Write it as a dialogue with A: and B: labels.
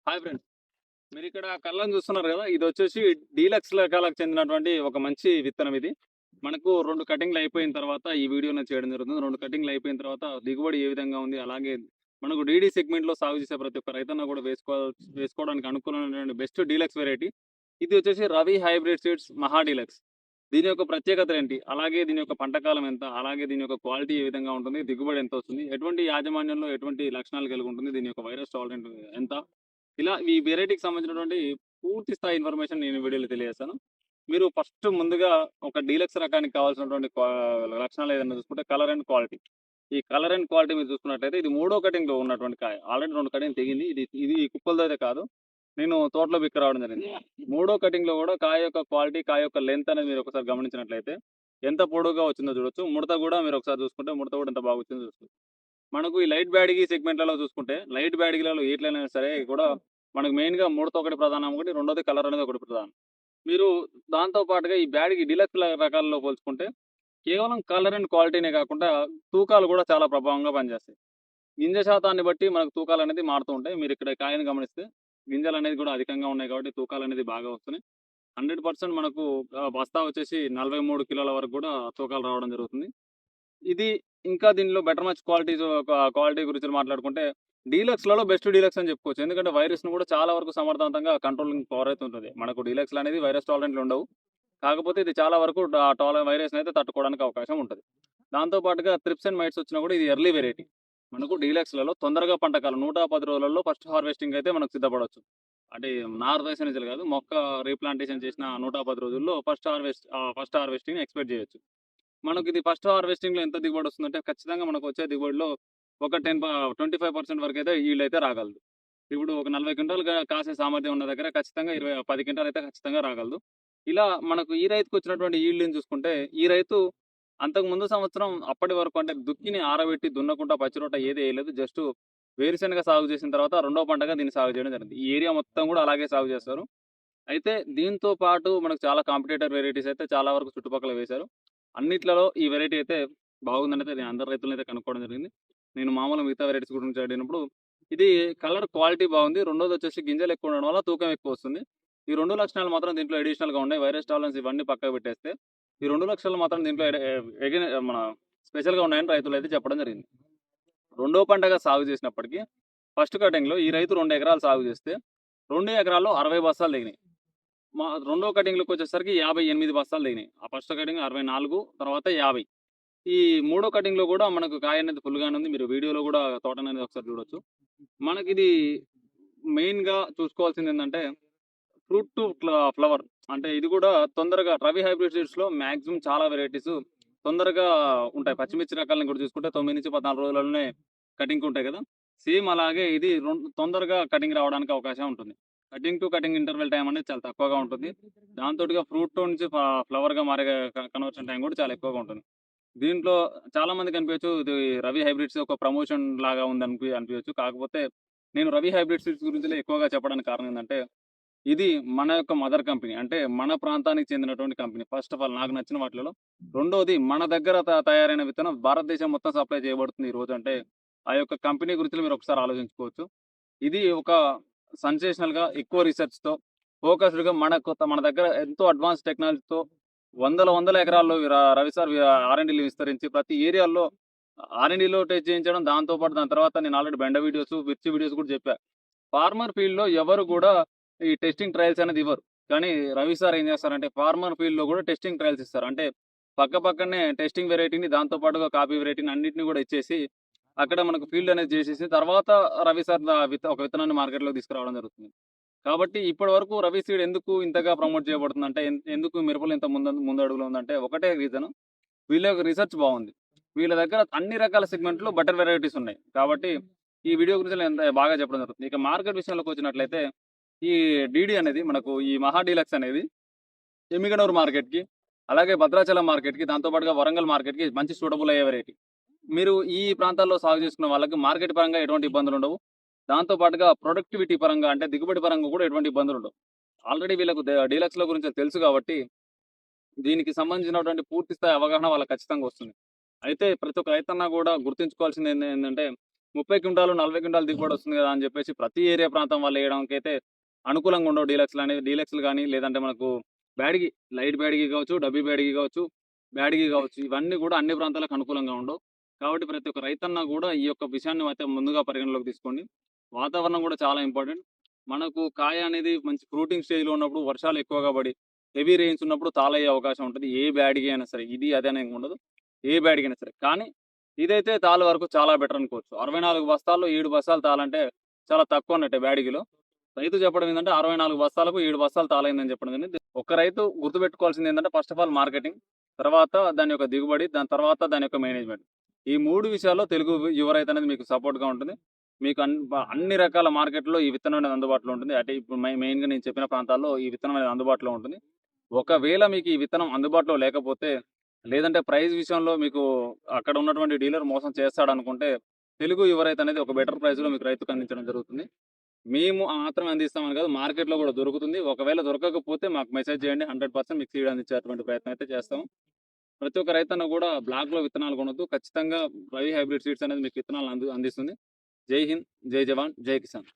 A: Hi friends. మీరిక్కడ కళ్ళని చూస్తున్నారు గదా! ఇదొచ్చేసి డీలక్స్ రకాలకు చెందినటువంటి ఒక మంచి విత్తనం ఇది. మనకు 2 కటింగ్‌లు అయిపోయిన తర్వాత ఈ వీడియోని చేయడం జరుగుతుంది. 2 కటింగ్‌లు అయిపోయిన తర్వాత దిగుబడి ఏ విధంగా ఉంది? అలాగే మనకు డీడీ సెగ్మెంట్‌లో సాగు చేసే ప్రతి ఒక్క రైతన్న కూడా వేసుకోవడానికి అనుకూలమైనటువంటి బెస్ట్ డీలక్స్ వెరైటీ. ఇది వచ్చేసి రవి హైబ్రిడ్ సీడ్స్ మహా డీలక్స్. దీని యొక్క ప్రత్యేకతలేంటి? అలాగే దీని యొక్క పంట కాలం ఎంత? అలాగే దీని యొక్క క్వాలిటీ ఏ విధంగా ఉంటుంది? దిగుబడి ఎంతొస్తుంది? ఎటువంటి యాజమాన్యంలో ఎటువంటి లక్షణాలు కలిగి ఉంటుంది? దీని యొక్క వైరస్ టాలరెంట్ ఎంత? ఇలా ఈ వెరైటీకి సంబంధించినటువంటి పూర్తి స్థాయి ఇన్ఫర్మేషన్ నేను ఈ వీడియోలో తెలియజేస్తాను. మీరు ఫస్ట్ ముందుగా ఒక డీలక్స్ రకానికి కావాల్సినటువంటి లక్షణాలు ఏదైనా చూసుకుంటే కలర్ అండ్ క్వాలిటీ. ఈ కలర్ అండ్ క్వాలిటీ మీరు చూసుకున్నట్లయితే ఇది మూడో కటింగ్‌లో ఉన్నటువంటి కాయ. ఆల్రెడీ 2 కటింగ్ తెగింది. ఇది ఇది కుప్పలతో అయితే కాదు. నేను తోటలో రావడం జరిగింది. మూడో కటింగ్‌లో కూడా కాయ యొక్క క్వాలిటీ, కాయ యొక్క లెంత్ అనేది మీరు ఒకసారి గమనించినట్లయితే ఎంత పొడవుగా వచ్చిందో చూడొచ్చు. ముడత కూడా మీరు ఒకసారి చూసుకుంటే ముడత కూడా ఎంత బాగా వచ్చిందో చూసుకోవచ్చు. మనకు ఈ లైట్ బ్యాడగీ సెగ్మెంట్‌లలో చూసుకుంటే, లైట్ బ్యాడగీలలో ఎట్లైనా సరే కూడా మనకు మెయిన్‌గా ముడత ఒకటి ప్రధానం ఒకటి, రెండోది కలర్ అనేది ఒకటి ప్రధానం. మీరు దాంతో పాటుగా ఈ బ్యాడగీ డీలక్స్ రకాల్లో పోల్చుకుంటే, కేవలం కలర్ అండ్ క్వాలిటీనే కాకుండా తూకాలు కూడా చాలా ప్రభావంగా పనిచేస్తాయి. గింజ శాతాన్ని బట్టి మనకు తూకాలనేది మారుతూ ఉంటాయి. మీరిక్కడ కాయని గమనిస్తే గింజలనేది కూడా అధికంగా ఉన్నాయి కాబట్టి తూకాలనేది బాగా వస్తున్నాయి. 100% మనకు బస్తా వచ్చేసి 43 కిలోల వరకు కూడా తూకాలు రావడం జరుగుతుంది. ఇది ఇంకా దీనిలో బెటర్ మచ్ క్వాలిటీ గురించి మాట్లాడుకుంటే డీలక్స్‌లలో బెస్ట్ డీలక్స్ అని చెప్పుకోవచ్చు. ఎందుకంటే వైరస్‌ని కూడా చాలా వరకు సమర్థవంతంగా కంట్రోలింగ్ పవర్ అయితే ఉంటుంది. మనకు డీలక్స్‌లో అనేది వైరస్ టాలరెంట్లు ఉండవు. కాకపోతే ఇది చాలా వరకు వైరస్‌ని అయితే తట్టుకోవడానికి అవకాశం ఉంటది. దాంతో పాటుగా థ్రిప్స్ అండ్ మైట్స్ వచ్చినా కూడా ఇది ఎర్లీ వెరైటీ. మనకు డీలక్స్‌లలో తొందరగా పంట కాలం 110 రోజులలో ఫస్ట్ హార్వెస్టింగ్ అయితే మనకు సిద్ధపడొచ్చు. అంటే నారు వేసే నుంచి కాదు. మొక్క రీప్లాంటేషన్ చేసిన 110 రోజుల్లో ఫస్ట్ హార్వెస్టింగ్ ఎక్స్‌పెక్ట్ చేయొచ్చు. మనకిది ఫస్ట్ హార్వెస్టింగ్‌లో ఎంత దిగుబడొస్తుందంటే, ఖచ్చితంగా మనకొచ్చే దిగుబడిలో ఒక 25% వరకైతే ఈల్డ్ అయితే రాగలదు. ఇప్పుడు ఒక 40 క్వింటాల్ కాసే సామర్థ్యం ఉన్న దగ్గర ఖచ్చితంగా 10 క్వింటాలయితే ఖచ్చితంగా రాగలదు. ఇలా మనకు ఈ రైతుకొచ్చినటువంటి ఈల్డ్‌ని చూసుకుంటే, ఈ రైతు అంతకు ముందు సంవత్సరం అప్పటి వరకు అంటే దుక్కిని ఆరబెట్టి దున్నకుండా పచ్చిరొట్ట ఏది ఏయలేదు. జస్టు వేరుశెనగ సాగు చేసిన తర్వాత రెండో పంటగా దీన్ని సాగు చేయడం జరిగింది. ఈ ఏరియా మొత్తం గూడా అలాగే సాగు చేస్తారు. అయితే దీంతో పాటు మనకు చాలా కాంపిటీటర్ వెరైటీస్ అయితే చాలా వరకు చుట్టుపక్కల వేశారు. అన్నిట్లలో ఈ వెరైటీ అయితే బాగుందనైతే నేను అందరు రైతులనైతే కనుక్కోవడం జరిగింది. నేను మామూలుగా మిగతా వెరైటీస్ గురించి అడిగినప్పుడు ఇది కలర్ క్వాలిటీ బాగుంది. రెండోదొచ్చేసి గింజలు ఎక్కువ ఉండడం వల్ల తూకం ఎక్కువొస్తుంది. ఈ 2 లక్షణాలు మాత్రం దీంట్లో అడిషనల్‌గా ఉన్నాయి. వైరస్ టాలరెన్స్ ఇవన్నీ పక్కకు పెట్టేస్తే, ఈ 2 లక్షలు మాత్రం దీంట్లో మన స్పెషల్‌గా ఉన్నాయని రైతులైతే చెప్పడం జరిగింది. రెండో పంటగా సాగు చేసినప్పటికీ ఫస్ట్ కటింగ్‌లో ఈ రైతు 2 ఎకరాలు సాగు చేస్తే, 2 ఎకరాల్లో 60 బస్తాలు దిగినాయి. రెండో కటింగ్‌లోకొచ్చేసరికి 58 బస్తాలు దిగినాయి. ఆ ఫస్ట్ కటింగ్ 64 తర్వాత 50. ఈ మూడో కటింగ్‌లో గూడా మనకు కాయ అనేది ఫుల్‌గానే ఉంది. మీరు వీడియోలో గూడా తోటననేది ఒకసారి చూడొచ్చు. మనకిది మెయిన్‌గా చూసుకోవాల్సిందేందంటే ఫ్రూట్ టు ఫ్లవర్. అంటే ఇది గూడా తొందరగా రవి హైబ్రిడ్ సీడ్స్‌లో మాక్సిమం చాలా వెరైటీస్ తొందరగా ఉంటాయి. పచ్చిమిర్చి రకాలను కూడా చూసుకుంటే 9-14 రోజులలోనే కటింగ్‌కి ఉంటాయి కదా! సేమ్ అలాగే ఇది తొందరగా కటింగ్ రావడానికి అవకాశం ఉంటుంది. Cutting to cutting interval time అనేది చాలా తక్కువగా ఉంటుంది. దాంతోటిగా ఫ్రూట్ నుంచి ఫ్లవర్‌గా మారే కన్వర్షన్ టైమ్ కూడా చాలా ఎక్కువగా ఉంటుంది. దీంట్లో చాలా మందికి అనిపించచ్చు ఇది రవి హైబ్రిడ్స్ ఒక ప్రమోషన్ లాగా అనిపించచ్చు. కాకపోతే నేను రవి హైబ్రిడ్ సీడ్స్ గురించి ఎక్కువగా చెప్పడానికి కారణం ఏందంటే ఇది మన యొక్క మదర్ కంపెనీ. అంటే మన ప్రాంతానికి చెందినటువంటి కంపెనీ. ఫస్ట్ ఆఫ్ ఆల్ నాకు నచ్చిన వాటిలలో. రెండోది మన దగ్గర తయారైన విత్తనం భారతదేశం మొత్తం సప్లై చేయబడుతుంది ఈరోజు అంటే, ఆ యొక్క కంపెనీ గురించి మీరు ఒకసారి ఆలోచించుకోవచ్చు. ఇది ఒక సెన్సేషనల్‌గా ఎక్కువ రిసర్చ్‌తో ఫోకస్డ్‌గా మన దగ్గర ఎంతో అడ్వాన్స్ టెక్నాలజీతో వందల ఎకరాల్లో రవి సార్ ఆర్&డీలు విస్తరించి ప్రతి ఏరియాలో ఆర్&డీలో టెస్ట్ చేయించడం. దాంతో పాటు దాని తర్వాత నేను ఆల్రెడీ బెండ వీడియోస్, మిర్చి వీడియోస్ కూడా చెప్పా. ఫార్మర్ ఫీల్డ్‌లో ఎవరు కూడా ఈ టెస్టింగ్ ట్రయల్స్ అనేది ఇవ్వరు. కానీ రవి సార్ ఏం చేస్తారంటే ఫార్మర్ ఫీల్డ్‌లో కూడా టెస్టింగ్ ట్రయల్స్ ఇస్తారు. అంటే పక్కనే టెస్టింగ్ వెరైటీని దాంతో పాటుగా కాపీ వెరైటీని అన్నిటిని కూడా ఇచ్చేసి అక్కడ మనకు ఫీల్డ్ అనేది చేసేసి తర్వాత రవి సార్ ఒక విత్తనాన్ని మార్కెట్‌లోకి తీసుకురావడం జరుగుతుంది. కాబట్టి ఇప్పటి వరకు రవి సీడ్ ఎందుకు ఇంతగా ప్రమోట్ చేయబడుతుందంటే ఎందుకు మిరపలో ఇంత ముందడుగులో ఉందంటే ఒకటే రీజన్ వీళ్ళ యొక్క రిసర్చ్ బాగుంది. వీళ్ళ దగ్గర అన్ని రకాల సెగ్మెంట్‌లో బెటర్ వెరైటీస్ ఉన్నాయి. కాబట్టి ఈ వీడియో గురించి నేను ఎంత బాగా చెప్పడం జరుగుతుంది. ఇక మార్కెట్ విషయంలోకి వచ్చినట్లయితే ఈ డీడీ అనేది మనకు ఈ మహా డీలక్స్ అనేది ఎమ్మిగనూరు మార్కెట్‌కి, అలాగే భద్రాచలం మార్కెట్‌కి, దాంతో పాటుగా వరంగల్ మార్కెట్‌కి మంచి సూటబుల్ అయ్యే వెరైటీ. మీరు ఈ ప్రాంతాల్లో సాగు చేసుకున్న వాళ్ళకి మార్కెట్ పరంగా ఎటువంటి ఇబ్బందులుండవు. దాంతో పాటుగా ప్రొడక్టివిటీ పరంగా అంటే దిగుబడి పరంగా కూడా ఎటువంటి ఇబ్బందులుండవు. ఆల్రెడీ వీళ్ళకు డీలక్స్‌ల గురించి తెలుసు కాబట్టి దీనికి సంబంధించినటువంటి పూర్తి స్థాయి అవగాహన వాళ్ళకి ఖచ్చితంగా వస్తుంది. అయితే ప్రతి ఒక్క రైతన్న కూడా గుర్తుంచుకోవాల్సింది ఏందంటే 30 క్వింటాలు 40 క్వింటాలు దిగుబడి వస్తుంది కదా అని చెప్పేసి ప్రతి ఏరియా ప్రాంతం వాళ్ళు వేయడానికైతే అనుకూలంగా ఉండవు డీలక్స్లు అనేవి. డీలక్స్లు కానీ లేదంటే మనకు బ్యాడ్గి లైట్ బ్యాడ్గి కావచ్చు, డబ్బీ బ్యాడ్గి కావచ్చు, బ్యాడ్గి కావచ్చు, ఇవన్నీ కూడా అన్ని ప్రాంతాలకు అనుకూలంగా ఉండవు. కాబట్టి ప్రతి ఒక్క రైతన్న కూడా ఈ యొక్క విషయాన్ని అయితే ముందుగా పరిగణలోకి తీసుకోండి. వాతావరణం కూడా చాలా ఇంపార్టెంట్. మనకు కాయ అనేది మంచి ఫ్రూటింగ్ స్టేజ్లో ఉన్నప్పుడు వర్షాలు ఎక్కువగా పడి హెవీ రెయిన్స్ ఉన్నప్పుడు తాళయ్యే అవకాశం ఉంటుంది. ఏ బ్యాడ్గి అయినా సరే, ఇది అదే అనేది ఉండదు. ఏ బ్యాడ్గి అయినా సరే. కానీ ఇదైతే తాళ్ళ వరకు చాలా బెటర్ అనుకోవచ్చు. 64 బస్తాల్లో 7 బస్తాలు తాళంటే చాలా తక్కువ అన్నట్టే బ్యాడ్గిలో. రైతు చెప్పడం ఏందంటే 64 బస్తాలకు 7 బస్తాలు తాళైందని చెప్పడం జరిగింది. ఒక రైతు గుర్తుపెట్టుకోవాల్సింది ఏంటంటే ఫస్ట్ ఆఫ్ ఆల్ మార్కెటింగ్, తర్వాత దాని యొక్క దిగుబడి, దాని తర్వాత దాని యొక్క మేనేజ్మెంట్. ఈ 3 విషయాల్లో తెలుగు యువ రైతు అనేది మీకు సపోర్ట్‌గా ఉంటుంది. మీకు అన్ని రకాల మార్కెట్‌లో ఈ విత్తనం అనేది అందుబాటులో ఉంటుంది. అంటే ఇప్పుడు మెయిన్‌గా నేను చెప్పిన ప్రాంతాల్లో ఈ విత్తనం అనేది అందుబాటులో ఉంటుంది. ఒకవేళ మీకు ఈ విత్తనం అందుబాటులో లేకపోతే, లేదంటే ప్రైస్ విషయంలో మీకు అక్కడ ఉన్నటువంటి డీలర్ మోసం చేస్తాడనుకుంటే, తెలుగు యువ రైతు అనేది ఒక బెటర్ ప్రైస్‌లో మీకు రైతుకు అందించడం జరుగుతుంది. మేము మాత్రమే అందిస్తామని కాదు, మార్కెట్‌లో కూడా దొరుకుతుంది. ఒకవేళ దొరకకపోతే మాకు మెసేజ్ చేయండి. 100% మీకు సీడ్ అందించేటువంటి ప్రయత్నం అయితే చేస్తాము. ప్రతి ఒక్క రైతన్న కూడా బ్లాక్‌లో విత్తనాలు కొనొద్దు. ఖచ్చితంగా రవి హైబ్రిడ్ సీడ్స్ అనేది మీకు విత్తనాలను అందిస్తుంది. జై హింద్, జై జవాన్, జై కిసాన్.